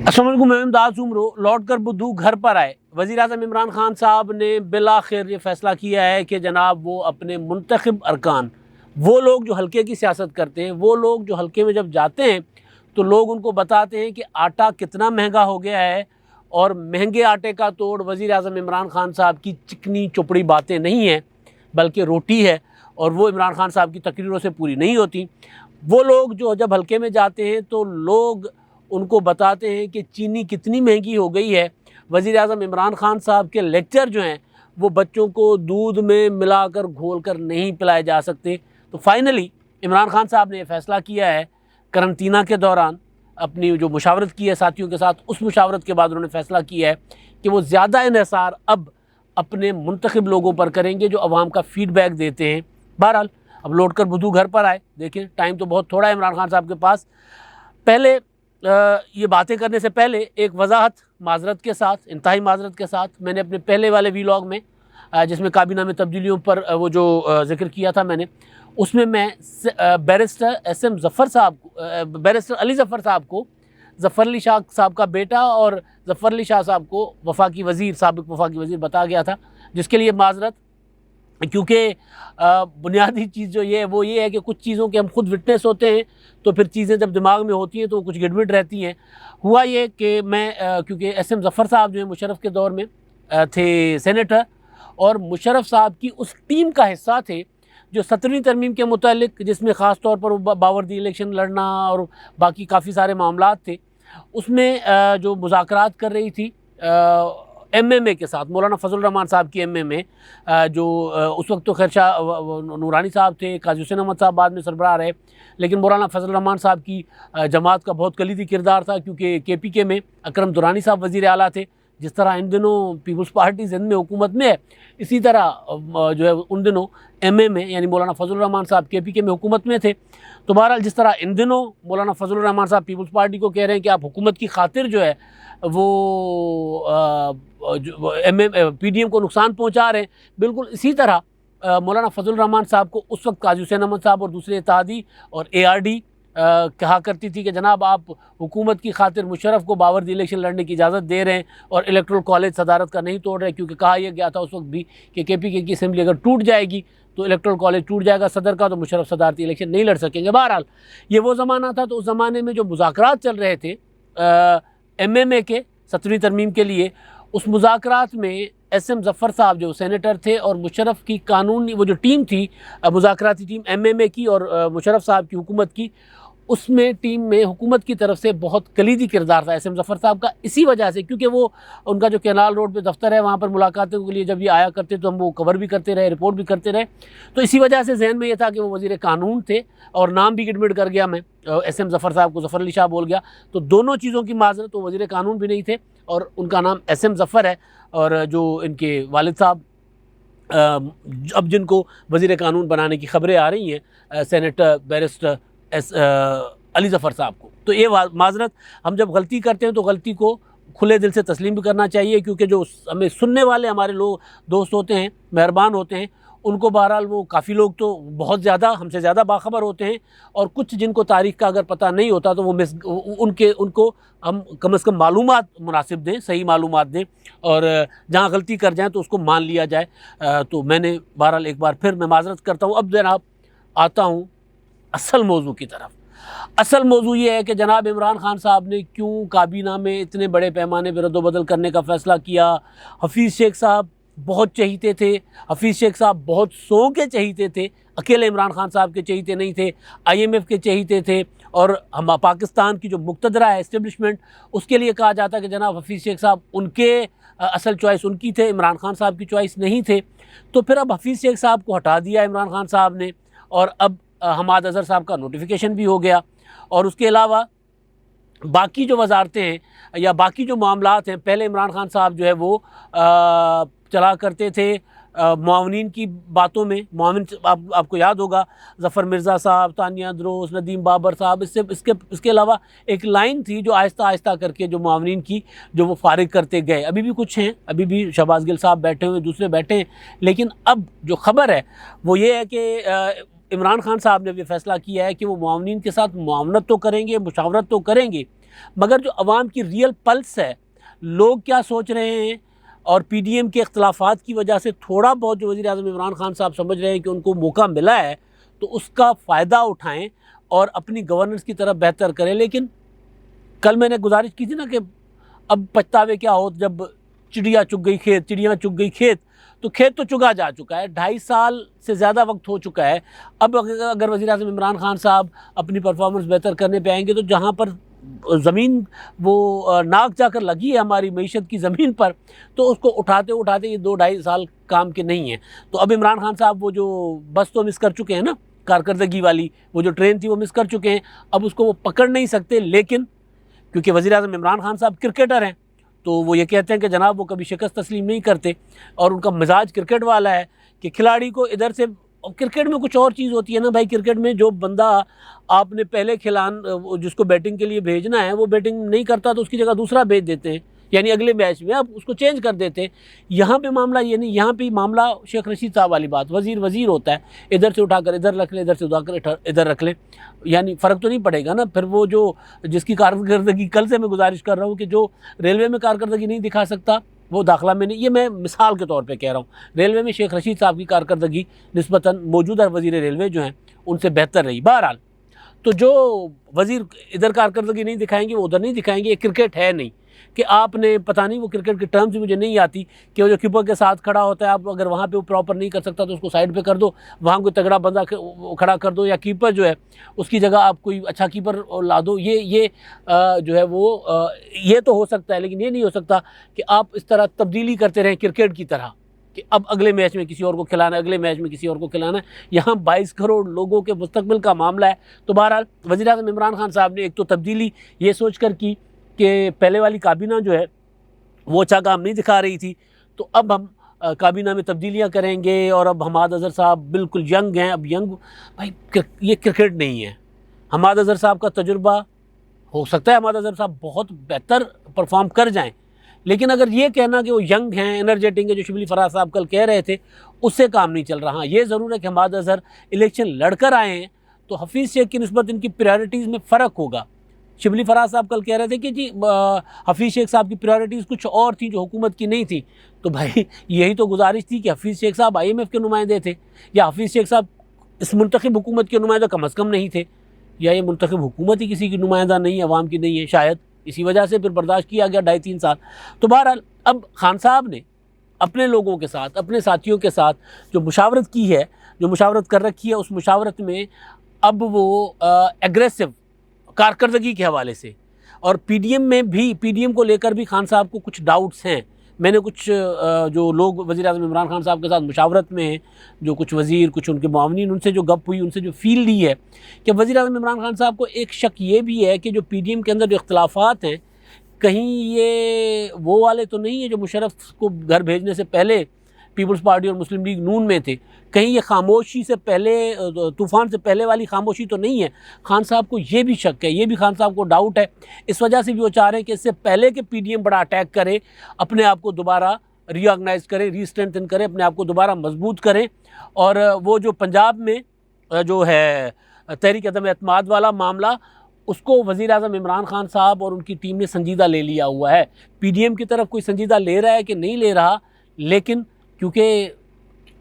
السلام علیکم، میں امداد عمرو۔ لوٹ کر بدھو گھر پر آئے۔ وزیر اعظم عمران خان صاحب نے بالآخر یہ فیصلہ کیا ہے کہ جناب وہ اپنے منتخب ارکان، وہ لوگ جو حلقے کی سیاست کرتے ہیں، وہ لوگ جو حلقے میں جب جاتے ہیں تو لوگ ان کو بتاتے ہیں کہ آٹا کتنا مہنگا ہو گیا ہے، اور مہنگے آٹے کا توڑ وزیر اعظم عمران خان صاحب کی چکنی چپڑی باتیں نہیں ہیں بلکہ روٹی ہے، اور وہ عمران خان صاحب کی تقریروں سے پوری نہیں ہوتی۔ وہ لوگ جو جب حلقے میں جاتے ہیں تو لوگ ان کو بتاتے ہیں کہ چینی کتنی مہنگی ہو گئی ہے۔ وزیر اعظم عمران خان صاحب کے لیکچر جو ہیں وہ بچوں کو دودھ میں ملا کر گھول کر نہیں پلائے جا سکتے۔ تو فائنلی عمران خان صاحب نے یہ فیصلہ کیا ہے قرنطینہ کے دوران، اپنی جو مشاورت کی ہے ساتھیوں کے ساتھ، اس مشاورت کے بعد انہوں نے فیصلہ کیا ہے کہ وہ زیادہ انحصار اب اپنے منتخب لوگوں پر کریں گے جو عوام کا فیڈ بیک دیتے ہیں۔ بہرحال اب لوٹ کر بدھو گھر پر آئے۔ دیکھیں ٹائم تو بہت تھوڑا ہے عمران خان صاحب کے پاس۔ پہلے یہ باتیں کرنے سے پہلے ایک وضاحت معذرت کے ساتھ، انتہائی معذرت کے ساتھ، میں نے اپنے پہلے والے ویلاگ میں جس میں کابینہ میں تبدیلیوں پر وہ جو ذکر کیا تھا میں نے، اس میں بیرسٹر ایس ایم ظفر صاحب کو، بیرسٹر علی ظفر صاحب کو، ظفر علی شاہ صاحب کا بیٹا اور ظفر علی شاہ صاحب کو وفاقی وزیر، سابق وفاقی وزیر بتا گیا تھا، جس کے لیے معذرت، کیونکہ بنیادی چیز جو وہ یہ ہے کہ کچھ چیزوں کے ہم خود وٹنس ہوتے ہیں تو پھر چیزیں جب دماغ میں ہوتی ہیں تو کچھ گڑبڑ رہتی ہیں۔ ہوا یہ کہ میں کیونکہ ایس ایم ظفر صاحب جو ہیں مشرف کے دور میں تھے سینیٹر، اور مشرف صاحب کی اس ٹیم کا حصہ تھے جو 17ویں ترمیم کے متعلق، جس میں خاص طور پر باوردی الیکشن لڑنا اور باقی کافی سارے معاملات تھے، اس میں جو مذاکرات کر رہی تھی ایم ایم اے کے ساتھ، مولانا فضل الرحمان صاحب کی ایم ایم اے، جو اس وقت تو خیر شاہ نورانی صاحب تھے، قاضی حسین احمد صاحب بعد میں سربراہ رہے، لیکن مولانا فضل الرحمان صاحب کی جماعت کا بہت کلیدی کردار تھا، کیونکہ کے پی کے میں اکرم درانی صاحب وزیر اعلیٰ تھے۔ جس طرح ان دنوں پیپلز پارٹی زند میں حکومت میں ہے، اسی طرح جو ہے ان دنوں ایم ایم اے یعنی مولانا فضل الرحمان صاحب کے پی کے میں حکومت میں تھے۔ تو بہرحال جس طرح ان دنوں مولانا فضل الرحمان صاحب پیپلز پارٹی کو کہہ رہے ہیں کہ آپ حکومت کی خاطر جو ہے وہ پی ڈی ایم کو نقصان پہنچا رہے ہیں، بالکل اسی طرح مولانا فضل الرحمان صاحب کو اس وقت قاضی حسین احمد صاحب اور دوسرے اتحادی اور اے آر ڈی کہا کرتی تھی کہ جناب آپ حکومت کی خاطر مشرف کو باوردی الیکشن لڑنے کی اجازت دے رہے ہیں اور الیکٹرل کالج صدارت کا نہیں توڑ رہے، کیونکہ کہا یہ گیا تھا اس وقت بھی کہ کے پی کے کی اسمبلی اگر ٹوٹ جائے گی تو الیکٹرل کالج ٹوٹ جائے گا صدر کا، تو مشرف صدارتی الیکشن نہیں لڑ سکیں گے۔ بہرحال یہ وہ زمانہ تھا، تو اس زمانے میں جو مذاکرات چل رہے تھے ایم ایم اے کے 17ویں ترمیم کے لیے، اس مذاکرات میں ایس ایم ظفر صاحب جو سینیٹر تھے اور مشرف کی قانونی وہ جو ٹیم تھی، مذاکراتی ٹیم ایم ایم اے کی اور مشرف صاحب کی حکومت کی، اس میں ٹیم میں حکومت کی طرف سے بہت کلیدی کردار تھا ایس ایم ظفر صاحب کا، اسی وجہ سے کیونکہ وہ ان کا جو کینال روڈ پہ دفتر ہے وہاں پر ملاقاتوں کے لیے جب یہ آیا کرتے تو ہم وہ کور بھی کرتے رہے، رپورٹ بھی کرتے رہے، تو اسی وجہ سے ذہن میں یہ تھا کہ وہ وزیر قانون تھے، اور نام بھی گڑبڑ کر گیا، میں ایس ایم ظفر صاحب کو ظفر علی شاہ بول گیا، تو دونوں چیزوں کی معذرت، وہ وزیر قانون بھی نہیں تھے اور ان کا نام ایس ایم ظفر ہے، اور جو ان کے والد صاحب اب جن کو وزیر قانون بنانے کی خبریں آ رہی ہیں، سینیٹر بیرسٹر علی ظفر صاحب کو، تو یہ معذرت، ہم جب غلطی کرتے ہیں تو غلطی کو کھلے دل سے تسلیم بھی کرنا چاہیے، کیونکہ جو ہمیں سننے والے ہمارے لوگ دوست ہوتے ہیں، مہربان ہوتے ہیں، ان کو بہرحال وہ کافی لوگ تو بہت زیادہ ہم سے زیادہ باخبر ہوتے ہیں، اور کچھ جن کو تاریخ کا اگر پتہ نہیں ہوتا تو وہ ان کو ہم کم از کم معلومات مناسب دیں، صحیح معلومات دیں، اور جہاں غلطی کر جائیں تو اس کو مان لیا جائے۔ تو میں نے بہرحال ایک بار پھر میں معذرت کرتا ہوں۔ اب جناب آتا ہوں اصل موضوع کی طرف۔ اصل موضوع یہ ہے کہ جناب عمران خان صاحب نے کیوں کابینہ میں اتنے بڑے پیمانے پہ رد و بدل کرنے کا فیصلہ کیا۔ حفیظ شیخ صاحب بہت چہیتے تھے، حفیظ شیخ صاحب بہت سو کے چہیتے تھے، اکیلے عمران خان صاحب کے چہیتے نہیں تھے، آئی ایم ایف کے چہیتے تھے، اور ہم پاکستان کی جو مقتدرہ ہے اسٹیبلشمنٹ، اس کے لیے کہا جاتا ہے کہ جناب حفیظ شیخ صاحب ان کے اصل چوائس ان کی تھے، عمران خان صاحب کی چوائس نہیں تھے۔ تو پھر اب حفیظ شیخ صاحب کو ہٹا دیا عمران خان صاحب نے، اور اب حماد اظہر صاحب کا نوٹیفیکیشن بھی ہو گیا، اور اس کے علاوہ باقی جو وزارتیں ہیں یا باقی جو معاملات ہیں، پہلے عمران خان صاحب جو ہے وہ چلا کرتے تھے معاونین کی باتوں میں، معاون آپ کو یاد ہوگا ظفر مرزا صاحب، تانیہ دروس، ندیم بابر صاحب، اس کے علاوہ ایک لائن تھی جو آہستہ آہستہ کر کے جو معاونین کی جو وہ فارغ کرتے گئے، ابھی بھی کچھ ہیں، ابھی بھی شہباز گل صاحب بیٹھے ہوئے، دوسرے بیٹھے ہیں، لیکن اب جو خبر ہے وہ یہ ہے کہ عمران خان صاحب نے یہ فیصلہ کیا ہے کہ وہ معاونین کے ساتھ معاونت تو کریں گے، مشاورت تو کریں گے، مگر جو عوام کی ریئل پلس ہے، لوگ کیا سوچ رہے ہیں، اور پی ڈی ایم کے اختلافات کی وجہ سے تھوڑا بہت جو وزیر اعظم عمران خان صاحب سمجھ رہے ہیں کہ ان کو موقع ملا ہے تو اس کا فائدہ اٹھائیں اور اپنی گورننس کی طرف بہتر کریں۔ لیکن کل میں نے گزارش کی تھی نا کہ اب پچھتاوے کیا ہو، جب چڑیا چگ گئی کھیت، تو کھیت تو چگا جا چکا ہے، 2.5 سال سے زیادہ وقت ہو چکا ہے۔ اب اگر وزیر اعظم عمران خان صاحب اپنی پرفارمنس بہتر کرنے پہ آئیں گے تو جہاں پر زمین وہ ناک جا کر لگی ہے ہماری معیشت کی زمین پر، تو اس کو اٹھاتے یہ 2-2.5 سال کام کے نہیں ہیں۔ تو اب عمران خان صاحب وہ جو بس تو مس کر چکے ہیں نا، کارکردگی والی وہ جو ٹرین تھی وہ مس کر چکے ہیں، اب اس کو وہ پکڑ نہیں سکتے۔ لیکن کیونکہ وزیر اعظم عمران خان صاحب کرکٹر ہیں تو وہ یہ کہتے ہیں کہ جناب وہ کبھی شکست تسلیم نہیں کرتے، اور ان کا مزاج کرکٹ والا ہے کہ کھلاڑی کو ادھر سے، کرکٹ میں کچھ اور چیز ہوتی ہے نا بھائی، کرکٹ میں جو بندہ آپ نے پہلے جس کو بیٹنگ کے لیے بھیجنا ہے وہ بیٹنگ نہیں کرتا تو اس کی جگہ دوسرا بھیج دیتے ہیں، یعنی اگلے میچ میں اب اس کو چینج کر دیتے ہیں۔ یہاں پہ معاملہ یہ نہیں، یہاں پہ معاملہ شیخ رشید صاحب والی بات، وزیر ہوتا ہے، ادھر سے اٹھا کر ادھر رکھ لیں، ادھر سے اٹھا کر ادھر رکھ لیں، یعنی فرق تو نہیں پڑے گا نا۔ پھر وہ جو جس کی کارکردگی کل سے میں گزارش کر رہا ہوں کہ جو ریلوے میں کارکردگی نہیں دکھا سکتا وہ داخلہ میں نہیں، یہ میں مثال کے طور پہ کہہ رہا ہوں، ریلوے میں شیخ رشید صاحب کی کارکردگی نسبتاً موجودہ وزیر ریلوے جو ہیں ان سے بہتر رہی۔ بہرحال تو جو وزیر ادھر کارکردگی نہیں دکھائیں گے وہ ادھر نہیں دکھائیں گے۔ یہ کرکٹ ہے نہیں کہ آپ نے پتہ نہیں، وہ کرکٹ کے ٹرمز مجھے نہیں آتی کہ وہ جو کیپر کے ساتھ کھڑا ہوتا ہے، آپ اگر وہاں پہ وہ پراپر نہیں کر سکتا تو اس کو سائڈ پہ کر دو، وہاں کوئی تگڑا بندہ کھڑا کر دو، یا کیپر جو ہے اس کی جگہ آپ کوئی اچھا کیپر لا دو۔ یہ جو ہے وہ یہ تو ہو سکتا ہے، لیکن یہ نہیں ہو سکتا کہ آپ اس طرح تبدیلی کرتے رہیں کرکٹ کی طرح کہ اب اگلے میچ میں کسی اور کو کھلانا ہے، اگلے میچ میں کسی اور کو کھلانا ہے۔ یہاں 22 کروڑ لوگوں کے مستقبل کا معاملہ ہے۔ تو بہرحال وزیر اعظم عمران خان صاحب نے ایک تو تبدیلی یہ سوچ کر کی کہ پہلے والی کابینہ جو ہے وہ اچھا کام نہیں دکھا رہی تھی، تو اب ہم کابینہ میں تبدیلیاں کریں گے، اور اب حماد اظہر صاحب بالکل ینگ ہیں۔ اب ینگ بھائی یہ کرکٹ نہیں ہے۔ حماد اظہر صاحب کا تجربہ ہو سکتا ہے، حماد اظہر صاحب بہت بہتر پرفارم کر جائیں، لیکن اگر یہ کہنا کہ وہ ینگ ہیں، انرجیٹنگ ہے، جو شبلی فراز صاحب کل کہہ رہے تھے، اس سے کام نہیں چل رہا۔ ہاں یہ ضرور ہے کہ حماد اظہر الیکشن لڑ کر آئے ہیں تو حفیظ شیخ کی نسبت ان کی پریارٹیز میں فرق ہوگا۔ شبلی فراز صاحب کل کہہ رہے تھے کہ جی حفیظ شیخ صاحب کی پریارٹیز کچھ اور تھیں جو حکومت کی نہیں تھیں، تو بھائی یہی تو گزارش تھی کہ حفیظ شیخ صاحب IMF کے نمائندے تھے، یا حفیظ شیخ صاحب اس منتخب حکومت کے نمائندہ کم از کم نہیں تھے، یا یہ منتخب حکومت ہی کسی کی نمائندہ نہیں ہے، عوام کی نہیں ہے، شاید اسی وجہ سے پھر برداشت کیا گیا 2.5-3 سال۔ تو بہرحال اب خان صاحب نے اپنے لوگوں کے ساتھ، اپنے ساتھیوں کے ساتھ جو مشاورت کی ہے، جو مشاورت کر رکھی ہے، اس مشاورت میں اب وہ ایگریسو کارکردگی کے حوالے سے، اور پی ڈی ایم کو لے کر بھی خان صاحب کو کچھ ڈاؤٹس ہیں۔ میں نے کچھ جو لوگ وزیر اعظم عمران خان صاحب کے ساتھ مشاورت میں ہیں، جو کچھ وزیر، کچھ ان کے معاونین، ان سے جو گپ ہوئی، ان سے جو فیل لی ہے کہ وزیر اعظم عمران خان صاحب کو ایک شک یہ بھی ہے کہ جو پی ڈی ایم کے اندر جو اختلافات ہیں، کہیں یہ وہ والے تو نہیں ہیں جو مشرف کو گھر بھیجنے سے پہلے پیپلز پارٹی اور مسلم لیگ نون میں تھے، کہیں یہ خاموشی سے پہلے، طوفان سے پہلے والی خاموشی تو نہیں ہے۔ خان صاحب کو یہ بھی شک ہے، یہ بھی خان صاحب کو ڈاؤٹ ہے، اس وجہ سے بھی وہ چاہ رہے ہیں کہ اس سے پہلے کہ پی ڈی ایم بڑا اٹیک کرے، اپنے آپ کو دوبارہ ری آرگنائز کرے، ری اسٹرینتھن کرے، اپنے آپ کو دوبارہ مضبوط کریں۔ اور وہ جو پنجاب میں جو ہے تحریک عدم اعتماد والا معاملہ، اس کو وزیر اعظم عمران خان صاحب اور ان کی ٹیم نے سنجیدہ لے لیا ہوا ہے۔ پی ڈی ایم کی طرف کوئی سنجیدہ لے رہا ہے کہ نہیں لے رہا، لیکن کیونکہ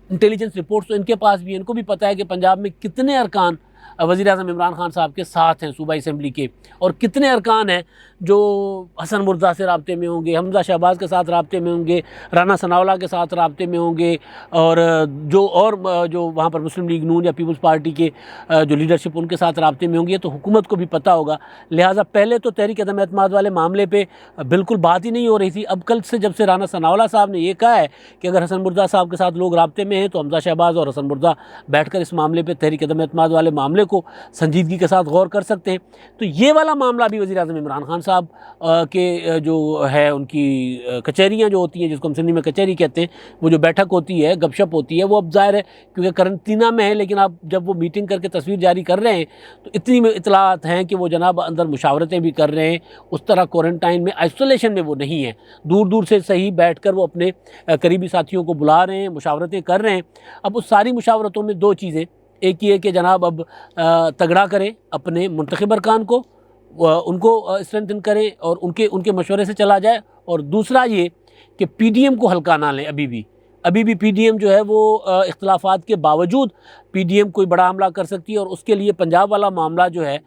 انٹیلیجنس رپورٹس تو ان کے پاس بھی ہیں، ان کو بھی پتہ ہے کہ پنجاب میں کتنے ارکان وزیر اعظم عمران خان صاحب کے ساتھ ہیں صوبائی اسمبلی کے، اور کتنے ارکان ہیں جو حسن مرزا سے رابطے میں ہوں گے، حمزہ شہباز کے ساتھ رابطے میں ہوں گے، رانا ثناءاللہ کے ساتھ رابطے میں ہوں گے، اور جو وہاں پر مسلم لیگ نون یا پیپلز پارٹی کے جو لیڈرشپ ان کے ساتھ رابطے میں ہوں گے، تو حکومت کو بھی پتہ ہوگا۔ لہٰذا پہلے تو تحریک عدم اعتماد والے معاملے پہ بالکل بات ہی نہیں ہو رہی تھی۔ اب کل سے جب سے رانا ثناءاللہ صاحب نے یہ کہا ہے کہ اگر حسن مرزا صاحب کے ساتھ لوگ رابطے میں ہیں تو حمزہ شہباز اور حسن مرزا بیٹھ کر اس معاملے پہ، تحریک عدم اعتماد والے معاملے کو سنجیدگی کے ساتھ غور کر سکتے ہیں۔ تو یہ والا معاملہ بھی وزیر اعظم عمران خان صاحب کے جو ہے ان کی کچہریاں جو ہوتی ہیں، جس کو ہم سندھی میں کچہری کہتے ہیں، وہ جو بیٹھک ہوتی ہے، گپ شپ ہوتی ہے، وہ اب ظاہر ہے کیونکہ قرنطینہ میں ہے، لیکن آپ جب وہ میٹنگ کر کے تصویر جاری کر رہے ہیں تو اتنی اطلاعات ہیں کہ وہ جناب اندر مشاورتیں بھی کر رہے ہیں، اس طرح کوارنٹائن میں، آئسولیشن میں وہ نہیں ہیں، دور دور سے صحیح بیٹھ کر وہ اپنے قریبی ساتھیوں کو بلا رہے ہیں، مشاورتیں کر رہے ہیں۔ اب اس ساری مشاورتوں میں دو چیزیں، ایک یہ کہ جناب اب تگڑا کریں اپنے منتخب ارکان کو، ان کو اسٹرینتھن کریں اور ان کے مشورے سے چلا جائے. اور دوسرا یہ کہ پی ڈی ایم کو ہلکا نہ لیں. ابھی بھی پی ڈی ایم جو ہے وہ اختلافات کے باوجود پی ڈی ایم کوئی بڑا حملہ کر سکتی ہے، اور اس کے لیے پنجاب والا معاملہ جو ہے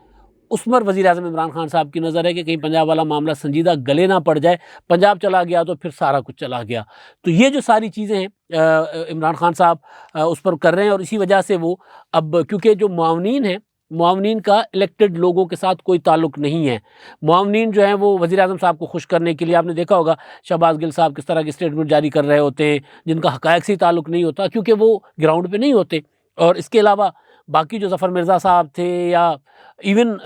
اس پر وزیر اعظم عمران خان صاحب کی نظر ہے کہ کہیں پنجاب والا معاملہ سنجیدہ گلے نہ پڑ جائے. پنجاب چلا گیا تو پھر سارا کچھ چلا گیا. تو یہ جو ساری چیزیں ہیں عمران خان صاحب اس پر کر رہے ہیں، اور اسی وجہ سے وہ اب کیونکہ جو معاونین ہیں، معاونین کا الیکٹڈ لوگوں کے ساتھ کوئی تعلق نہیں ہے. معاونین جو ہیں وہ وزیر اعظم صاحب کو خوش کرنے کے لیے، آپ نے دیکھا ہوگا شہباز گل صاحب کس طرح کی اسٹیٹمنٹ جاری کر رہے ہوتے ہیں جن کا حقائق سے تعلق نہیں ہوتا، کیونکہ وہ گراؤنڈ پہ نہیں ہوتے. اور اس کے علاوہ باقی جو ظفر مرزا صاحب تھے، یا ایون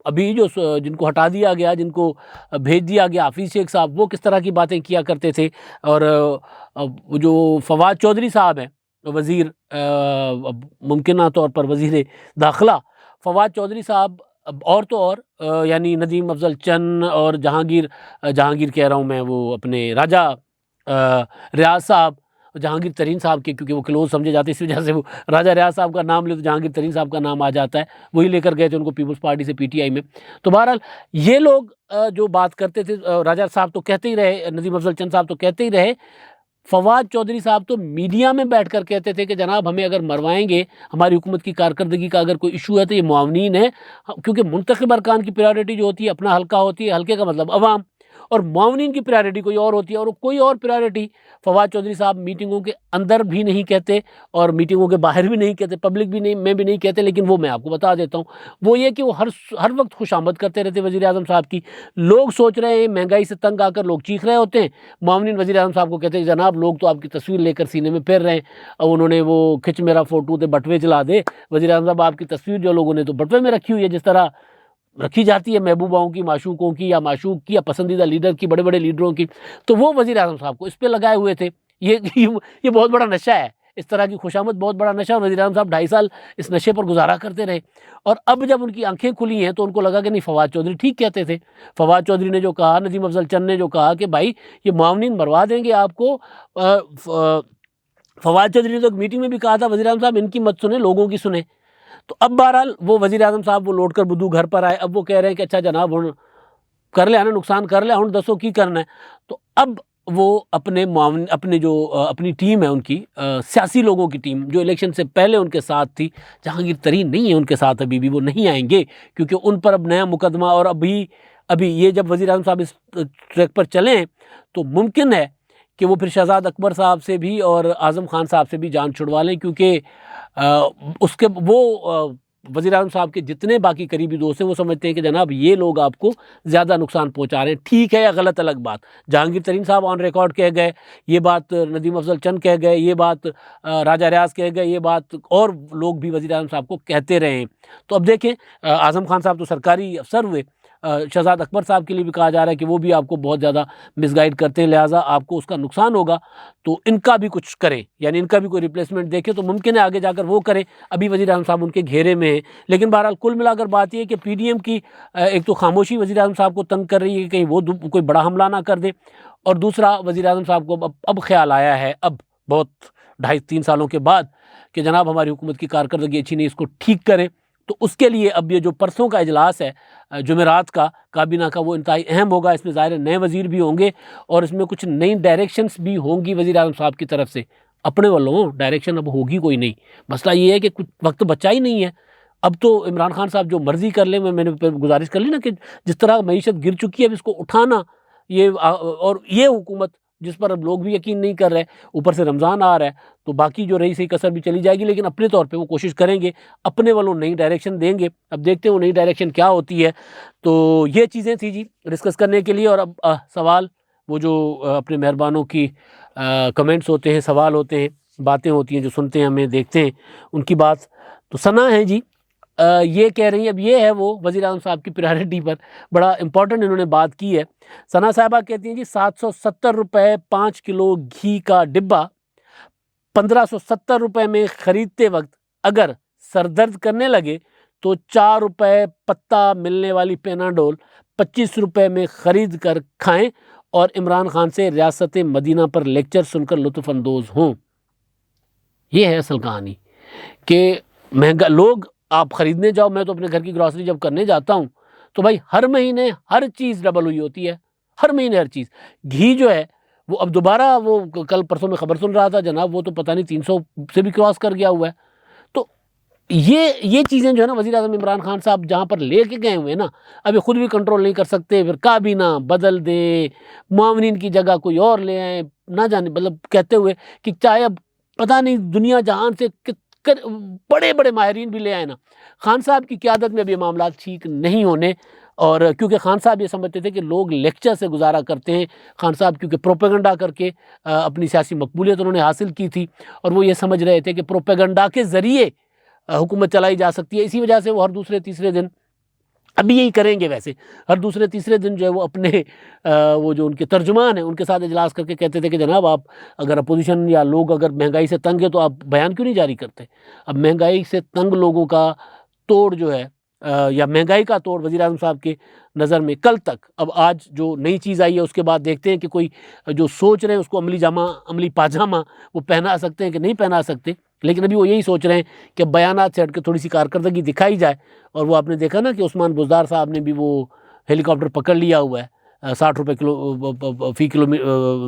ابھی جن کو ہٹا دیا گیا، جن کو بھیج دیا گیا، حفیظ شیخ صاحب، وہ کس طرح کی باتیں کیا کرتے تھے. اور جو فواد چودھری صاحب ہیں وزیر، ممکنہ طور پر وزیر داخلہ، فواد چودھری صاحب اور تو اور یعنی ندیم افضل چن اور جہانگیر کہہ رہا ہوں میں، وہ اپنے راجہ ریاض صاحب، جہانگیر ترین صاحب کے کیونکہ وہ کلوز سمجھے جاتے ہیں، اس وجہ سے وہ راجہ ریاض صاحب کا نام لے تو جہانگیر ترین صاحب کا نام آ جاتا ہے. وہی لے کر گئے تھے ان کو پیپلز پارٹی سے پی ٹی آئی میں. تو بہرحال یہ لوگ جو بات کرتے تھے، راجہ صاحب تو کہتے ہی رہے، ندیم افضل چند صاحب تو کہتے ہی رہے، فواد چودھری صاحب تو میڈیا میں بیٹھ کر کہتے تھے کہ جناب ہمیں اگر مروائیں گے، ہماری حکومت کی کارکردگی کا اگر کوئی ایشو ہے تو یہ معاونین ہے، کیونکہ منتخب ارکان کی پریارٹی جو ہوتی ہے اپنا حلقہ ہوتی ہے، حلقے کا مطلب عوام، اور معاونین کی پریارٹی کوئی اور ہوتی ہے. اور کوئی اور پریارٹی فواد چودھری صاحب میٹنگوں کے اندر بھی نہیں کہتے اور میٹنگوں کے باہر بھی نہیں کہتے، پبلک بھی نہیں میں بھی نہیں کہتے. لیکن وہ میں آپ کو بتا دیتا ہوں، وہ یہ کہ وہ ہر وقت خوش آمد کرتے رہتے وزیر اعظم صاحب کی. لوگ سوچ رہے ہیں، مہنگائی سے تنگ آ کر لوگ چیخ رہے ہوتے ہیں، معاونین وزیر اعظم صاحب کو کہتے ہیں جناب لوگ تو آپ کی تصویر لے کر سینے میں پھیر رہے ہیں. اب انہوں نے وہ کھچ میرا فوٹو تے بٹوے چلا دے، وزیر اعظم صاحب آپ کی تصویر جو لوگوں نے تو بٹوے میں رکھی ہوئی ہے، جس طرح رکھی جاتی ہے محبوباؤں کی، معشوقوں کی، یا معشوق کی، یا پسندیدہ لیڈر کی، بڑے بڑے لیڈروں کی. تو وہ وزیر اعظم صاحب کو اس پہ لگائے ہوئے تھے. یہ بہت بڑا نشہ ہے، اس طرح کی خوشامد بہت بڑا نشہ، اور وزیر اعظم صاحب 2.5 سال اس نشے پر گزارا کرتے رہے. اور اب جب ان کی آنکھیں کھلی ہیں تو ان کو لگا کہ نہیں، فواد چودھری ٹھیک کہتے تھے. فواد چودھری نے جو کہا، ندیم افضل چند نے جو کہا کہ بھائی یہ معاونین مروا دیں گے آپ کو. فواد چودھری نے تو ایک میٹنگ میں بھی کہا تھا وزیر اعظم صاحب ان کی مت سنیں، لوگوں کی سنیں. تو اب بہرحال وہ وزیر اعظم صاحب وہ لوٹ کر بدو گھر پر آئے. اب وہ کہہ رہے ہیں کہ اچھا جناب ہن کر لیا نا، نقصان کر لیا، ہن دسو کی کرنا ہے. تو اب وہ اپنی ٹیم ہے ان کی، سیاسی لوگوں کی ٹیم جو الیکشن سے پہلے ان کے ساتھ تھی، جہانگیر ترین نہیں ہے ان کے ساتھ، ابھی بھی وہ نہیں آئیں گے کیونکہ ان پر اب نیا مقدمہ، اور ابھی یہ جب وزیر اعظم صاحب اس ٹریک پر چلیں تو ممکن ہے کہ وہ پھر شہزاد اکبر صاحب سے بھی اور اعظم خان صاحب سے بھی جان چھڑوا لیں، کیونکہ وزیر اعظم صاحب کے جتنے باقی قریبی دوست ہیں وہ سمجھتے ہیں کہ جناب یہ لوگ آپ کو زیادہ نقصان پہنچا رہے ہیں. ٹھیک ہے یا غلط الگ بات، جہانگیر ترین صاحب آن ریکارڈ کہہ گئے یہ بات، ندیم افضل چند کہہ گئے یہ بات، راجہ ریاض کہہ گئے یہ بات، اور لوگ بھی وزیر اعظم صاحب کو کہتے رہے ہیں. تو اب دیکھیں، اعظم خان صاحب تو سرکاری افسر ہوئے، شہزاد اکبر صاحب کے لیے بھی کہا جا رہا ہے کہ وہ بھی آپ کو بہت زیادہ مس گائیڈ کرتے ہیں، لہٰذا آپ کو اس کا نقصان ہوگا. تو ان کا بھی کچھ کریں، یعنی ان کا بھی کوئی ریپلیسمنٹ دیکھیں، تو ممکن ہے آگے جا کر وہ کریں. ابھی وزیر اعظم صاحب ان کے گھیرے میں ہیں. لیکن بہرحال کل ملا کر بات یہ ہے کہ پی ڈی ایم کی ایک تو خاموشی وزیر اعظم صاحب کو تنگ کر رہی ہے کہ کہیں وہ کوئی بڑا حملہ نہ کر دیں، اور دوسرا وزیر اعظم صاحب کو اب خیال آیا ہے، اب بہت 2.5-3 سالوں کے بعد، کہ جناب ہماری حکومت کی کارکردگی اچھی نہیں، اس کو ٹھیک کریں. تو اس کے لیے اب یہ جو پرسوں کا اجلاس ہے جمعرات کا کابینہ کا، وہ انتہائی اہم ہوگا. اس میں ظاہر نئے وزیر بھی ہوں گے اور اس میں کچھ نئی ڈائریکشنز بھی ہوں گی وزیر اعظم صاحب کی طرف سے. اپنے والوں ڈائریکشن اب ہوگی کوئی نہیں. مسئلہ یہ ہے کہ کچھ وقت بچا ہی نہیں ہے. اب تو عمران خان صاحب جو مرضی کر لیں. میں نے گزارش کر لی نا کہ جس طرح معیشت گر چکی ہے، اب اس کو اٹھانا، اور یہ حکومت جس پر اب لوگ بھی یقین نہیں کر رہے، اوپر سے رمضان آ رہا ہے، تو باقی جو رہی سی کسر بھی چلی جائے گی. لیکن اپنے طور پہ وہ کوشش کریں گے، اپنے والوں نئی ڈائریکشن دیں گے. اب دیکھتے ہیں وہ نئی ڈائریکشن کیا ہوتی ہے. تو یہ چیزیں تھی جی ڈسکس کرنے کے لیے. اور اب سوال، وہ جو اپنے مہربانوں کی کمنٹس ہوتے ہیں، سوال ہوتے ہیں، باتیں ہوتی ہیں جو سنتے ہیں، ہمیں دیکھتے ہیں ان کی بات. تو ثنا ہے جی، یہ کہہ رہی ہیں، اب یہ ہے وہ وزیر اعظم صاحب کی پریارٹی پر بڑا امپورٹنٹ انہوں نے بات کی ہے. ثنا صاحبہ کہتی ہیں جی 770 روپے 5 کلو گھی کا ڈبہ 1570 روپے میں خریدتے وقت اگر سر درد کرنے لگے تو 4 روپے پتہ ملنے والی پیناڈول 25 روپے میں خرید کر کھائیں اور عمران خان سے ریاست مدینہ پر لیکچر سن کر لطف اندوز ہوں. یہ ہے اصل کہانی کہ مہنگا لوگ، آپ خریدنے جاؤ، میں تو اپنے گھر کی گراسری جب کرنے جاتا ہوں تو بھائی ہر مہینے ہر چیز ڈبل ہوئی ہوتی ہے، ہر مہینے ہر چیز. گھی جو ہے وہ اب دوبارہ، وہ کل پرسوں میں خبر سن رہا تھا جناب، وہ تو پتہ نہیں 300 سے بھی کراس کر گیا ہوا ہے. تو یہ چیزیں جو ہے نا وزیر اعظم عمران خان صاحب جہاں پر لے کے گئے ہوئے ہیں نا، ابھی خود بھی کنٹرول نہیں کر سکتے، پھر کابینہ بدل دیں، معاونین کی جگہ کوئی اور لے آئیں، نہ جانے مطلب کہتے ہوئے کہ چاہے اب پتہ نہیں دنیا جہان سے بڑے بڑے ماہرین بھی لے آئے نا، خان صاحب کی قیادت میں اب یہ معاملات ٹھیک نہیں ہونے. اور کیونکہ خان صاحب یہ سمجھتے تھے کہ لوگ لیکچر سے گزارا کرتے ہیں، خان صاحب کیونکہ پروپیگنڈا کر کے اپنی سیاسی مقبولیت انہوں نے حاصل کی تھی، اور وہ یہ سمجھ رہے تھے کہ پروپیگنڈا کے ذریعے حکومت چلائی جا سکتی ہے. اسی وجہ سے وہ ہر دوسرے تیسرے دن ابھی یہی کریں گے، ویسے ہر دوسرے تیسرے دن جو ہے وہ اپنے وہ جو ان کے ترجمان ہیں ان کے ساتھ اجلاس کر کے کہتے تھے کہ جناب آپ اگر اپوزیشن یا لوگ اگر مہنگائی سے تنگ ہے تو آپ بیان کیوں نہیں جاری کرتے. اب مہنگائی سے تنگ لوگوں کا توڑ جو ہے یا مہنگائی کا توڑ وزیر اعظم صاحب کے نظر میں کل تک، اب آج جو نئی چیز آئی ہے اس کے بعد دیکھتے ہیں کہ کوئی جو سوچ رہے ہیں اس کو عملی پاجامہ وہ پہنا سکتے ہیں کہ نہیں پہنا سکتے. لیکن ابھی وہ یہی سوچ رہے ہیں کہ بیانات سے ہٹ کے تھوڑی سی کارکردگی دکھائی جائے. اور وہ آپ نے دیکھا نا کہ عثمان بزدار صاحب نے بھی وہ ہیلی کاپٹر پکڑ لیا ہوا ہے 60 روپے فی کلو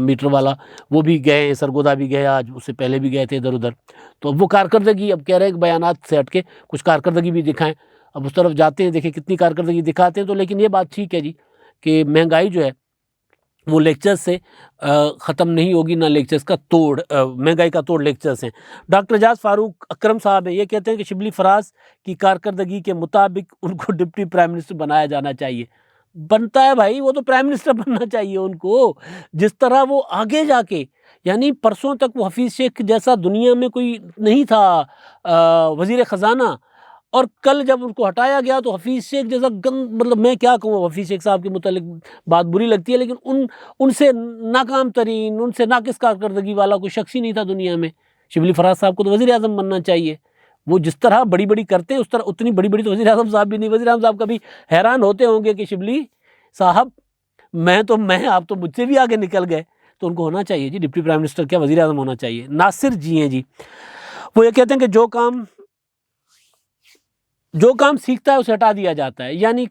میٹر والا، وہ بھی گئے ہیں، سرگودا بھی گئے، آج اس سے پہلے بھی گئے تھے ادھر ادھر. تو اب وہ کارکردگی اب کہہ رہے ہیں کہ بیانات سے ہٹ کے کچھ کارکردگی بھی دکھائیں. اب اس طرف جاتے ہیں، دیکھیں کتنی کارکردگی دکھاتے ہیں. تو لیکن یہ بات ٹھیک ہے جی کہ مہنگائی جو ہے وہ لیکچرز سے ختم نہیں ہوگی، نہ لیکچرز کا توڑ، مہنگائی کا توڑ لیکچرز ہیں. ڈاکٹر اعجاز فاروق اکرم صاحب ہیں، یہ کہتے ہیں کہ شبلی فراز کی کارکردگی کے مطابق ان کو ڈپٹی پرائم منسٹر بنایا جانا چاہیے. بنتا ہے بھائی، وہ تو پرائم منسٹر بننا چاہیے ان کو. جس طرح وہ آگے جا کے، یعنی پرسوں تک وہ حفیظ شیخ جیسا دنیا میں کوئی نہیں تھا وزیر خزانہ، اور کل جب ان کو ہٹایا گیا تو حفیظ شیخ جیسا مطلب میں کیا کہوں، حفیظ شیخ صاحب کے متعلق بات بری لگتی ہے، لیکن ان سے ناکام ترین، ان سے ناقص کارکردگی والا کوئی شخص ہی نہیں تھا دنیا میں. شبلی فراز صاحب کو تو وزیر اعظم بننا چاہیے. وہ جس طرح بڑی بڑی کرتے ہیں اس طرح اتنی بڑی بڑی تو وزیر اعظم صاحب بھی نہیں. وزیر اعظم صاحب کبھی حیران ہوتے ہوں گے کہ شبلی صاحب آپ تو مجھ سے بھی آگے نکل گئے. تو ان کو ہونا چاہیے جی ڈپٹی پرائم منسٹر کیا وزیر اعظم ہونا چاہیے. ناصر جی ہیں جی، وہ یہ کہتے ہیں کہ جو کام سیکھتا ہے اسے ہٹا دیا جاتا ہے. یعنی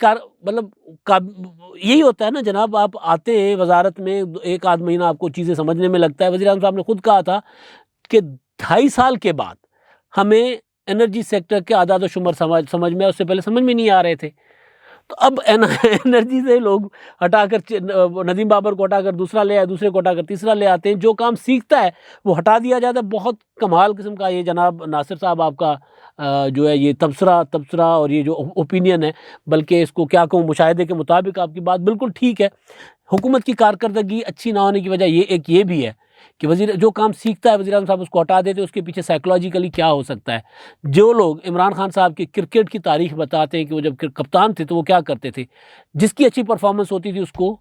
یہی ہوتا ہے نا جناب، آپ آتے ہیں وزارت میں، ایک آدھ مہینہ آپ کو چیزیں سمجھنے میں لگتا ہے. وزیر اعظم صاحب نے خود کہا تھا کہ 2.5 سال کے بعد ہمیں انرجی سیکٹر کے اعداد و شمار سمجھ میں، اس سے پہلے سمجھ میں نہیں آ رہے تھے. تو اب انرجی سے لوگ ہٹا کر ندیم بابر کو ہٹا کر دوسرا لے آئے، دوسرے کو ہٹا کر تیسرا لے آتے ہیں. جو کام سیکھتا ہے وہ ہٹا دیا جاتا ہے. بہت کمال قسم کا یہ جناب ناصر صاحب آپ کا جو ہے یہ تبصرہ اور یہ جو اوپینین ہے، بلکہ اس کو کیا کہوں، مشاہدے کے مطابق آپ کی بات بالکل ٹھیک ہے. حکومت کی کارکردگی اچھی نہ ہونے کی وجہ یہ بھی ہے کہ جو کام سیکھتا ہے وزیر اعظم صاحب اس کو ہٹا دیتے. اس کے پیچھے سائیکولوجیکلی کیا ہو سکتا ہے. جو لوگ عمران خان صاحب کی کرکٹ کی تاریخ بتاتے ہیں کہ وہ جب کپتان تھے تو وہ کیا کرتے تھے، جس کی اچھی پرفارمنس ہوتی تھی اس کو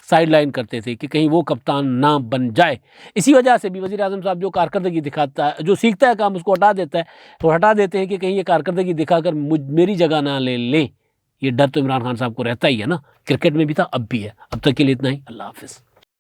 سائیڈ لائن کرتے تھے کہ کہیں وہ کپتان نہ بن جائے. اسی وجہ سے بھی وزیر اعظم صاحب جو کارکردگی دکھاتا ہے، جو سیکھتا ہے کام اس کو ہٹا دیتا ہے. تو ہٹا دیتے ہیں کہ کہیں یہ کارکردگی دکھا کر میری جگہ نہ لے لیں. یہ ڈر تو عمران خان صاحب کو رہتا ہی ہے نا، کرکٹ میں بھی تھا، اب بھی ہے. اب تک کے لیے اتنا ہی. اللہ حافظ.